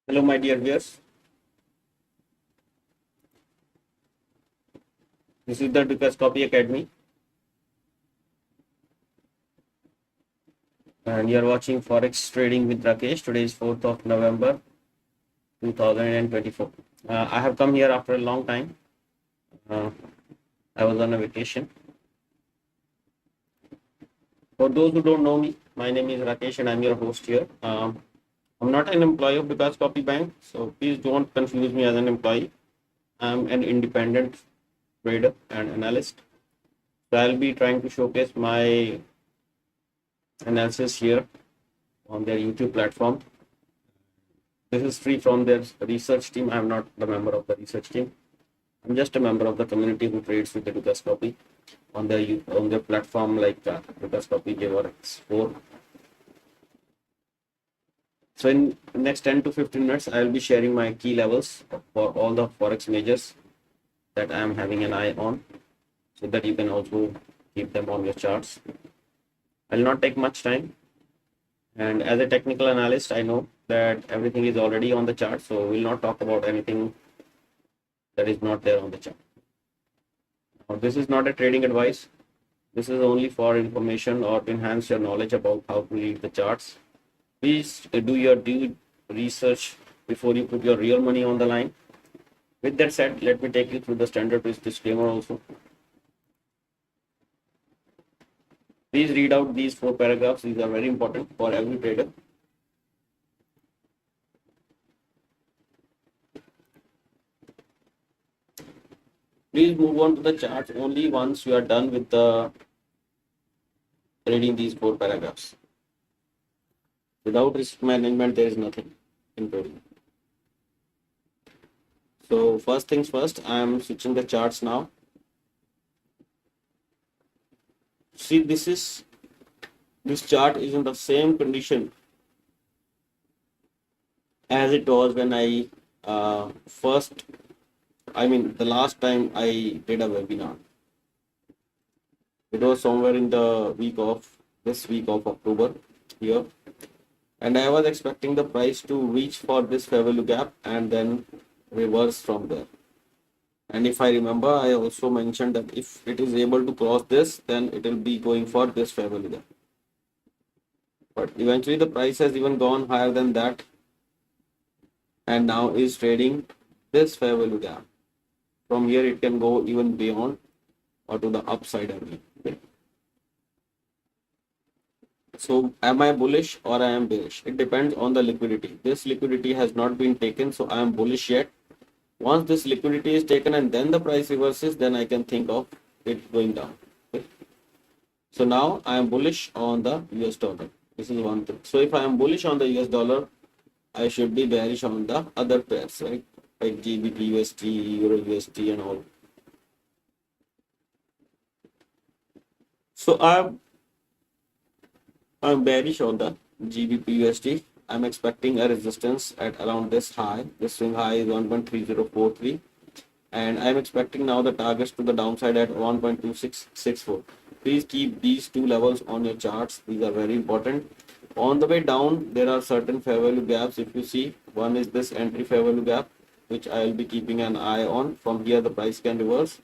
Hello, my dear viewers. This is the Dukas Copy Academy, and you are watching Forex Trading with Rakesh. Today is 4th of November 2024. I have come here after a long time. I was on a vacation. For those who don't know me, my name is Rakesh, and I'm your host here. I'm not an employee of Dukas Copy Bank, so please don't confuse me as an employee. I'm an independent trader and analyst. So I'll be trying to showcase my analysis here on their YouTube platform. This is free from their research team. I'm not the member of the research team. I'm just a member of the community who trades with the Dukas Copy on their platform like Dukas Copy Forex 4. So in the next 10 to 15 minutes, I'll be sharing my key levels for all the Forex majors that I'm having an eye on, so that you can also keep them on your charts. I'll not take much time. And as a technical analyst, I know that everything is already on the chart, so we'll not talk about anything that is not there on the chart. Now, this is not a trading advice. This is only for information or to enhance your knowledge about how to read the charts. Please do your due research before you put your real money on the line. With that said, let me take you through the standard risk disclaimer also. Please read out these 4 paragraphs. These are very important for every trader. Please move on to the charts only once you are done with the reading these 4 paragraphs. Without risk management, there is nothing in trading. So first things first, I am switching the charts now. See, this chart is in the same condition as it was when I the last time I did a webinar. It was somewhere in the this week of October here, and I was expecting the price to reach for this fair value gap and then reverse from there. And if I remember, I also mentioned that if it is able to cross this, then it will be going for this fair value gap. But eventually the price has even gone higher than that, and now is trading this fair value gap. From here it can go even beyond or to the upside only. Okay. So am I bullish or I am bearish? It depends on the liquidity. This liquidity has not been taken, so I am bullish yet. Once this liquidity is taken and then the price reverses, then I can think of it going down. Okay. So now I am bullish on the US dollar. This is one thing. So if I am bullish on the US dollar, I should be bearish on the other pairs, right? Like GBP USD, Euro USD and all. So I'm bearish on the GBP USD. I'm expecting a resistance at around this high. This swing high is 1.3043, and I'm expecting now the targets to the downside at 1.2664. Please keep these 2 levels on your charts. These are very important. On the way down, there are certain fair value gaps. If you see, one is this entry fair value gap, which I will be keeping an eye on. From here the price can reverse,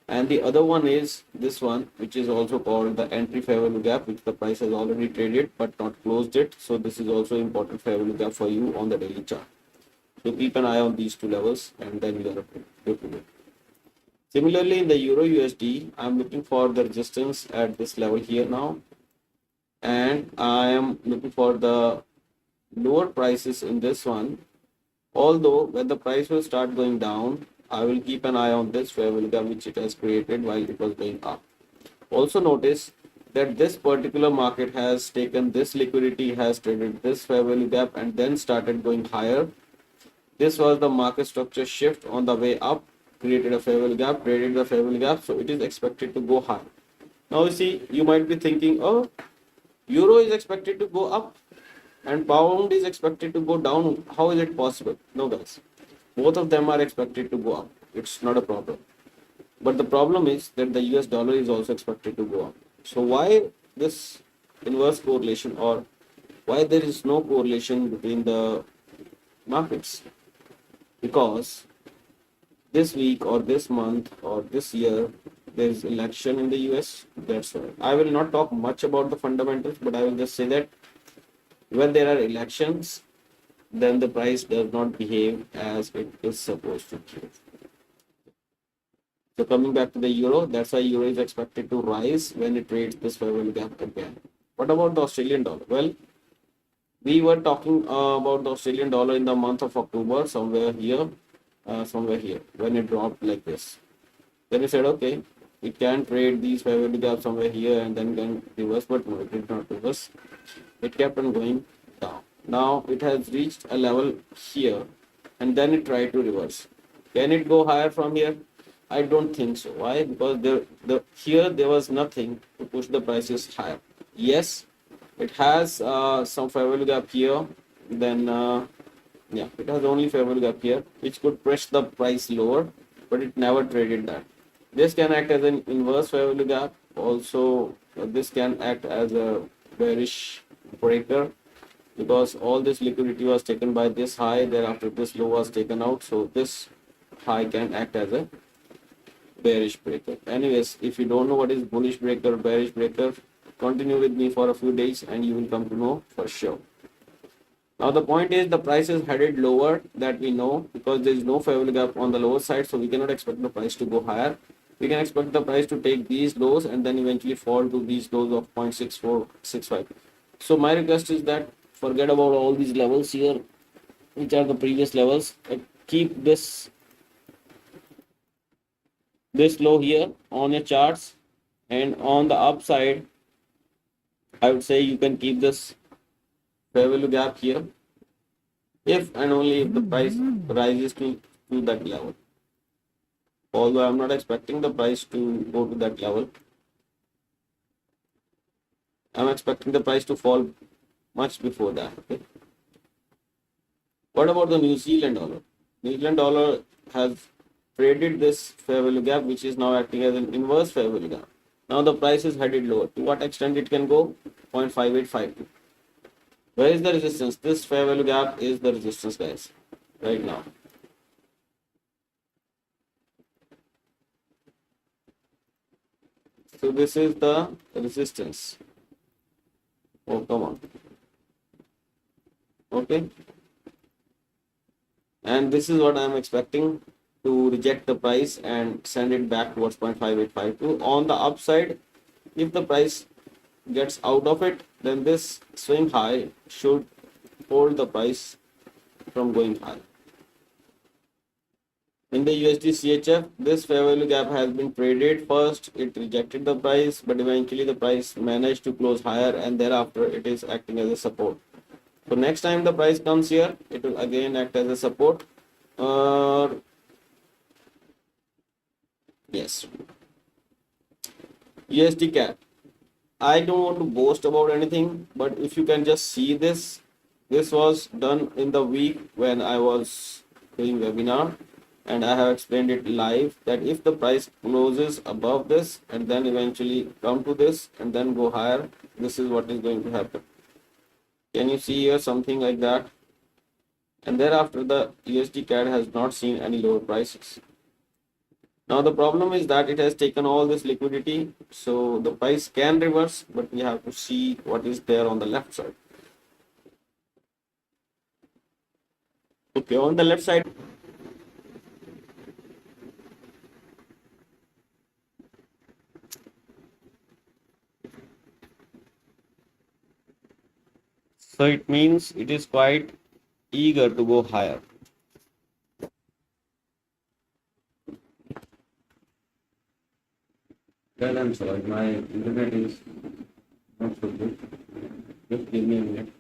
and the other one is this one, which is also called the entry fair value gap, which the price has already traded but not closed it. So this is also important fair value gap for you on the daily chart. So keep an eye on these 2 levels and then you are good to go. Similarly, in the Euro USD, I'm looking for the resistance at this level here now, and I am looking for the lower prices in this one. Although when the price will start going down, I will keep an eye on this fair value gap which it has created while it was going up. Also notice that this particular market has taken this liquidity, has traded this fair value gap and then started going higher. This was the market structure shift on the way up, created a fair value gap, traded the fair value gap, so it is expected to go high. Now you see, you might be thinking, oh, Euro is expected to go up and pound is expected to go down. How is it possible? No guys, both of them are expected to go up. It's not a problem. But the problem is that the US dollar is also expected to go up. So why this inverse correlation, or why there is no correlation between the markets, because this week or this month or this year there's election in the US. That's why I will not talk much about the fundamentals, but I will just say that when there are elections, then the price does not behave as it is supposed to behave. So coming back to the euro, that's why euro is expected to rise when it trades this favorable gap again. What about the Australian dollar? Well, we were talking about the Australian dollar in the month of October, somewhere here, when it dropped like this. Then we said, okay, it can trade these favorable gaps somewhere here and then can reverse, but no, it did not reverse. It kept on going down. Now it has reached a level here and then it tried to reverse. Can it go higher from here? I don't think so. Why? Because here there was nothing to push the prices higher. Yes, it has some favorable gap here. Then yeah, it has only favorable gap here, which could push the price lower, but it never traded that. This can act as an inverse favorable gap. Also, this can act as a bearish breaker, because all this liquidity was taken by this high, thereafter this low was taken out, so this high can act as a bearish breaker. Anyways, if you don't know what is bullish breaker, bearish breaker, continue with me for a few days and you will come to know for sure. Now the point is the price is headed lower, that we know, because there is no favorable gap on the lower side, so we cannot expect the price to go higher. We can expect the price to take these lows and then eventually fall to these lows of 0.6465. So my request is that forget about all these levels here, which are the previous levels. Keep this low here on your charts, and on the upside I would say you can keep this fair value gap here, if and only if the price rises to that level. Although I'm not expecting the price to go to that level, I'm expecting the price to fall much before that. Okay. What about the New Zealand dollar? New Zealand dollar has traded this fair value gap, which is now acting as an inverse fair value gap. Now the price is headed lower. To what extent it can go? 0.5852. Where is the resistance? This fair value gap is the resistance, guys, right now. So this is the resistance. Oh, come on. Okay. And this is what I'm expecting to reject the price and send it back towards 0.5852. On the upside, if the price gets out of it, then this swing high should hold the price from going high. In the USD CHF, this fair value gap has been traded. First, it rejected the price, but eventually the price managed to close higher, and thereafter it is acting as a support. So next time the price comes here, it will again act as a support. Yes. USD CAD. I don't want to boast about anything, but if you can just see this, this was done in the week when I was doing webinar, and I have explained it live that if the price closes above this and then eventually come to this and then go higher, this is what is going to happen. Can you see here something like that? And thereafter the USD CAD has not seen any lower prices. Now the problem is that it has taken all this liquidity, so the price can reverse, but we have to see what is there on the left side. Okay, on the left side, so it means it is quite eager to go higher. Well, I'm sorry, my internet is not so good. Just give me a minute.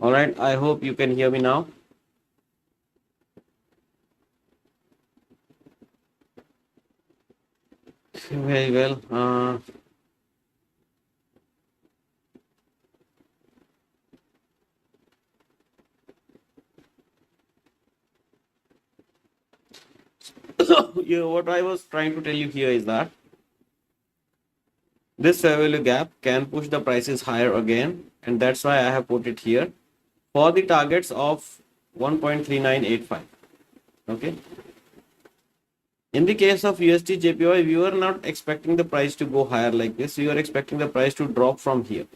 All right, I hope you can hear me now. Very well. Yeah, what I was trying to tell you here is that this fair value gap can push the prices higher again, and that's why I have put it here for the targets of 1.3985. Okay. In the case of USD JPY, we were not expecting the price to go higher like this. We were expecting the price to drop from here.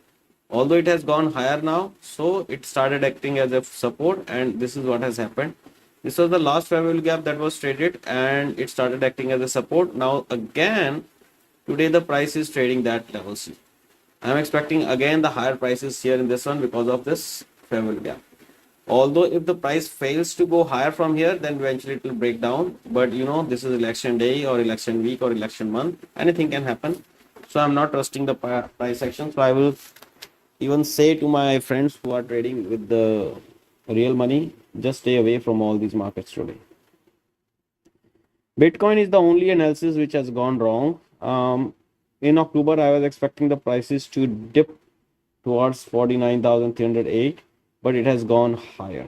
Although it has gone higher now, so it started acting as a support, and this is what has happened. This was the last fair value gap that was traded, and it started acting as a support. Now again, today the price is trading that level. See, I am expecting again the higher prices here in this one because of this fair value gap. Although if the price fails to go higher from here, then eventually it will break down. But you know, this is election day or election week or election month. Anything can happen. So I'm not trusting the price action. So I will even say to my friends who are trading with the real money, just stay away from all these markets today. Bitcoin is the only analysis which has gone wrong. In October, I was expecting the prices to dip towards 49,308, but it has gone higher.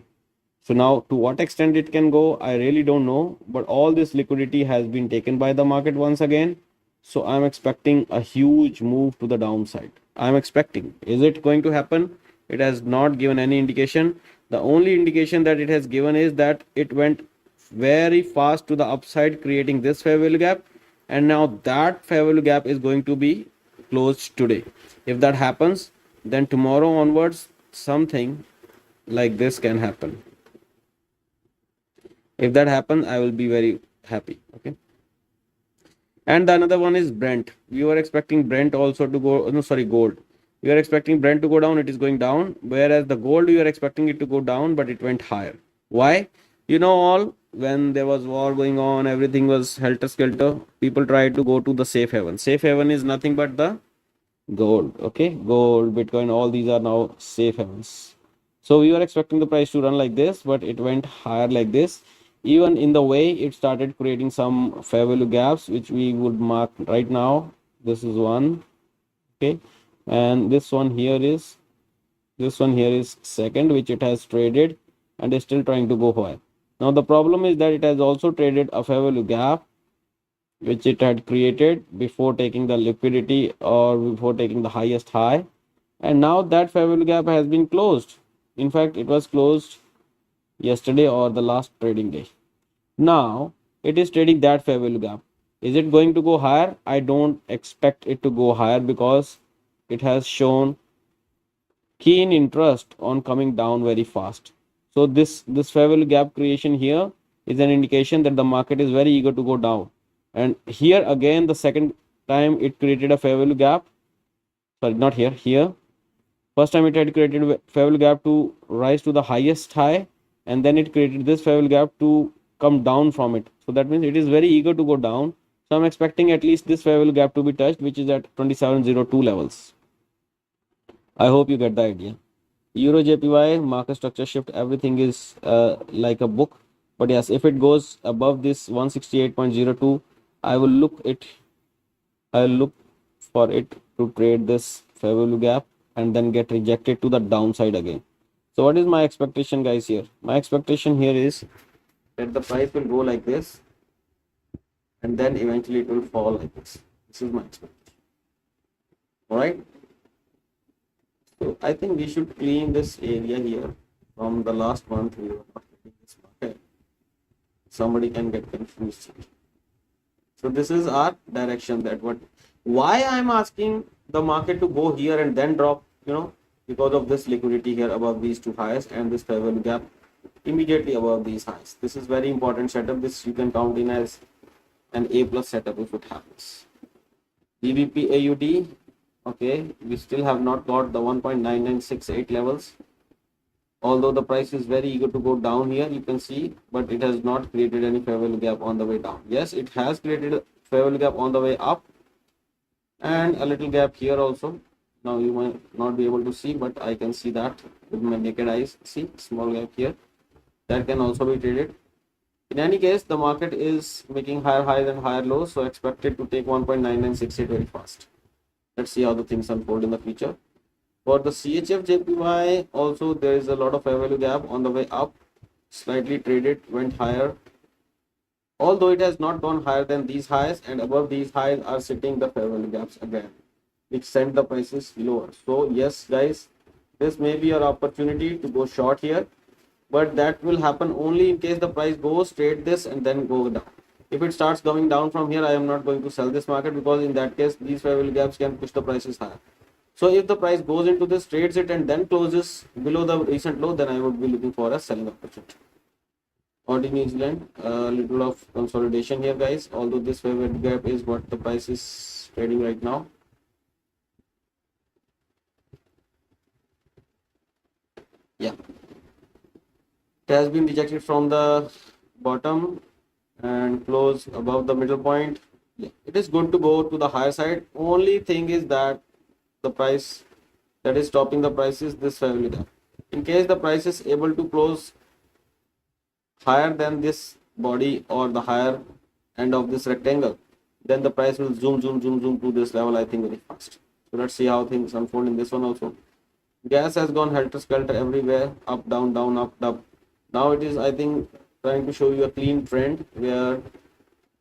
So now to what extent it can go, I really don't know. But all this liquidity has been taken by the market once again. So I'm expecting a huge move to the downside. I'm expecting. Is it going to happen? It has not given any indication. The only indication that it has given is that it went very fast to the upside, creating this fair value gap. And now that fair value gap is going to be closed today. If that happens, then tomorrow onwards, something like this can happen. If that happens, I will be very happy. Okay. And the another one is Brent. We were expecting Brent also to go, no, sorry, gold. We are expecting Brent to go down, it is going down. Whereas the gold, we are expecting it to go down, but it went higher. Why? You know, all when there was war going on, everything was helter skelter. People tried to go to the safe haven. Safe haven is nothing but the gold. Okay, gold, Bitcoin, all these are now safe havens. So we were expecting the price to run like this, but it went higher like this. Even in the way it started creating some fair value gaps, which we would mark right now. This is one, okay, and this one here is second, which it has traded and is still trying to go higher. Now the problem is that it has also traded a fair value gap which it had created before taking the liquidity or before taking the highest high, and now that fair value gap has been closed. In fact, it was closed yesterday or the last trading day. Now it is trading that fair value gap. Is it going to go higher? I don't expect it to go higher because it has shown keen interest on coming down very fast. So this fair value gap creation here is an indication that the market is very eager to go down. And here again, the second time it created a fair value gap. Sorry, not here. Here, first time it had created a fair value gap to rise to the highest high, and then it created this fair value gap to come down from it. So that means it is very eager to go down. So I'm expecting at least this fair value gap to be touched, which is at 2702 levels. I hope you get the idea. Euro JPY market structure shift, everything is like a book. But yes, if it goes above this 168.02, I will look for it to trade this fair value gap and then get rejected to the downside again. So what is my expectation, guys? Here my expectation here is that the price will go like this and then eventually it will fall like this. This is my expectation. All right, so I think we should clean this area here. From the last month we were not getting this market. Somebody can get confused. So this is our direction, that what, why I am asking the market to go here and then drop, because of this liquidity here above these two highs and this fair value gap immediately above these highs. This is very important setup. This you can count in as an A plus setup if it happens. GBP AUD, okay, we still have not got the 1.9968 levels. Although the price is very eager to go down here, you can see, but it has not created any fair value gap on the way down. Yes, it has created a fair value gap on the way up and a little gap here also, Now you might not be able to see, but I can see that with my naked eyes. See, small gap here. That can also be traded. In any case, the market is making higher highs and higher lows, so expected to take 1.9968 very fast. Let's see how the things unfold in the future. For the CHF JPY, also there is a lot of fair value gap on the way up. Slightly traded, went higher. Although it has not gone higher than these highs, and above these highs are sitting the fair value gaps again, which sent the prices lower. So yes, guys, this may be your opportunity to go short here, but that will happen only in case the price goes trade this and then go down. If it starts going down from here, I am not going to sell this market, because in that case these fair value gaps can push the prices higher. So if the price goes into this, trades it, and then closes below the recent low, then I would be looking for a selling opportunity. On to New Zealand, a little of consolidation here, guys. Although this fair value gap is what the price is trading right now. Yeah, it has been rejected from the bottom and close above the middle point. Yeah, it is good to go to the higher side. Only thing is that the price that is stopping the price is this fair value gap. In case the price is able to close higher than this body or the higher end of this rectangle, then the price will zoom to this level, I think, very fast. So let's see how things unfold in this one also. Gas has gone helter skelter everywhere, up, down, up, up. Now it is, I think, trying to show you a clean trend where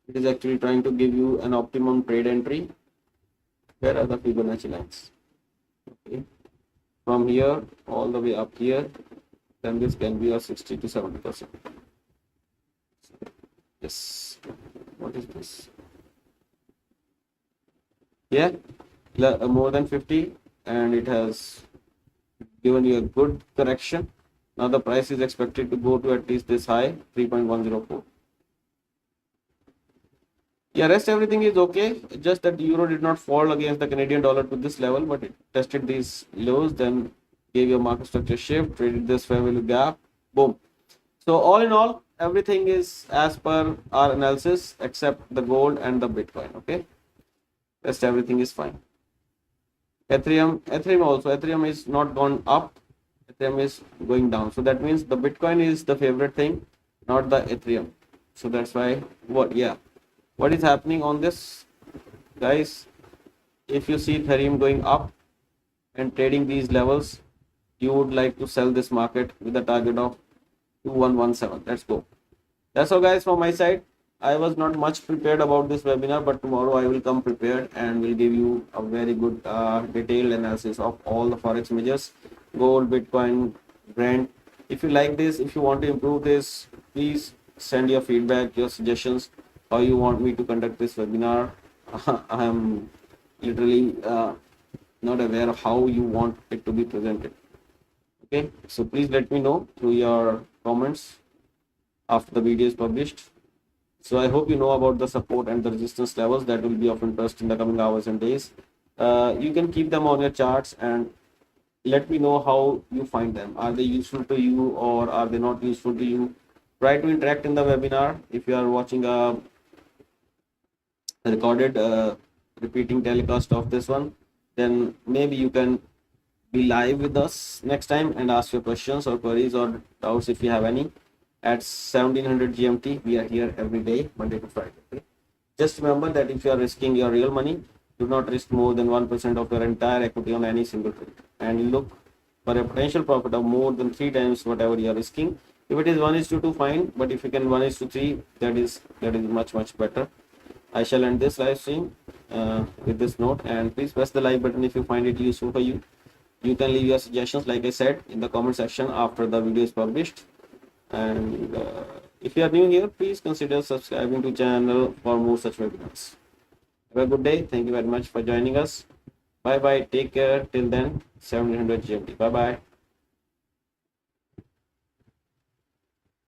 it is actually trying to give you an optimum trade entry. Where are the Fibonacci lines? Okay, from here all the way up here, then this can be a 60 to 70%. Yes, what is this? Yeah, more than 50, and it has given you a good correction. Now the price is expected to go to at least this high, 3.104. Yeah, rest everything is okay. Just that the euro did not fall against the Canadian dollar to this level, but it tested these lows, then gave you a market structure shift, traded this fair value gap, boom. So all in all, everything is as per our analysis except the gold and the Bitcoin. Okay, rest everything is fine. Ethereum is not gone up. Ethereum is going down. So that means the Bitcoin is the favorite thing, not the Ethereum. So that's why what is happening on this, guys? If you see Ethereum going up and trading these levels, you would like to sell this market with a target of 2117. Let's go. That's all, guys, from my side. I was not much prepared about this webinar, but tomorrow I will come prepared and will give you a very good detailed analysis of all the forex measures, gold, Bitcoin, Brent. If you like this, if you want to improve this, please send your feedback, your suggestions, how you want me to conduct this webinar. I am literally not aware of how you want it to be presented. Okay, so please let me know through your comments after the video is published. So I hope you know about the support and the resistance levels that will be of interest in the coming hours and days. You can keep them on your charts and let me know how you find them. Are they useful to you or are they not useful to you? Try to interact in the webinar. If you are watching a recorded repeating telecast of this one, then maybe you can be live with us next time and ask your questions or queries or doubts if you have any. At 1700 GMT, we are here every day, Monday to Friday. Okay? Just remember that if you are risking your real money, do not risk more than 1% of your entire equity on any single trade, and look for a potential profit of more than 3 times whatever you are risking. If it is 1:2, fine, but if you can 1:3, that is much better. I shall end this live stream with this note, and please press the like button if you find it useful for you. You can leave your suggestions, like I said, in the comment section after the video is published. And if you are new here, please consider subscribing to channel for more such webinars. Have a good day. Thank you very much for joining us. Bye bye. Take care. Till then, 1700 GMT. Bye bye.